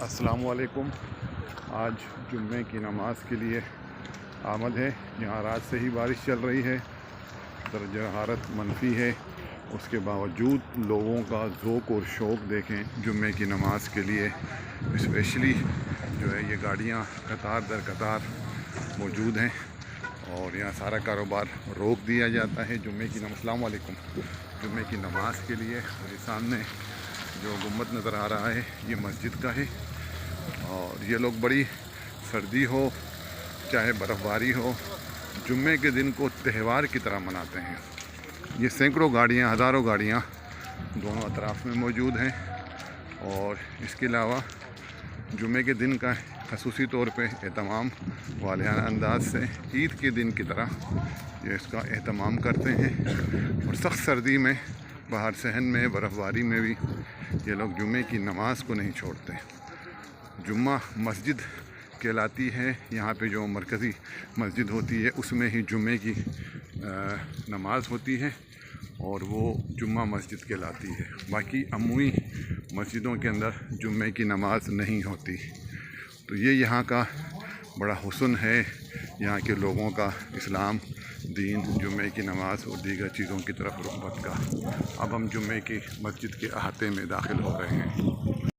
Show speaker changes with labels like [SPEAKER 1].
[SPEAKER 1] السلام علیکم۔ آج جمعے کی نماز کے لیے آمد ہے۔ یہاں رات سے ہی بارش چل رہی ہے، درجہ حرارت منفی ہے، اس کے باوجود لوگوں کا ذوق اور شوق دیکھیں جمعے کی نماز کے لیے۔ اسپیشلی جو ہے یہ گاڑیاں قطار در قطار موجود ہیں اور یہاں سارا کاروبار روک دیا جاتا ہے جمعے کی السلام علیکم جمعے کی نماز کے لیے۔ اور یہ سامنے جو گنبد نظر آ رہا ہے یہ مسجد کا ہے، اور یہ لوگ بڑی سردی ہو چاہے برف باری ہو، جمعے کے دن کو تہوار کی طرح مناتے ہیں۔ یہ سینکڑوں گاڑیاں، ہزاروں گاڑیاں دونوں اطراف میں موجود ہیں، اور اس کے علاوہ جمعے کے دن کا خصوصی طور پہ اہتمام والہانہ انداز سے عید کے دن کی طرح یہ اس کا اہتمام کرتے ہیں۔ اور سخت سردی میں، باہر صحن میں، برف باری میں بھی یہ لوگ جمعے کی نماز کو نہیں چھوڑتے۔ جمعہ مسجد کہلاتی ہے، یہاں پہ جو مرکزی مسجد ہوتی ہے اس میں ہی جمعے کی نماز ہوتی ہے، اور وہ جمعہ مسجد کہلاتی ہے۔ باقی عمومی مسجدوں کے اندر جمعے کی نماز نہیں ہوتی۔ تو یہ یہاں کا بڑا حسن ہے، یہاں کے لوگوں کا اسلام، دین، جمعے کی نماز اور دیگر چیزوں کی طرف رغبت کا۔ اب ہم جمعے کی مسجد کے احاطے میں داخل ہو رہے ہیں۔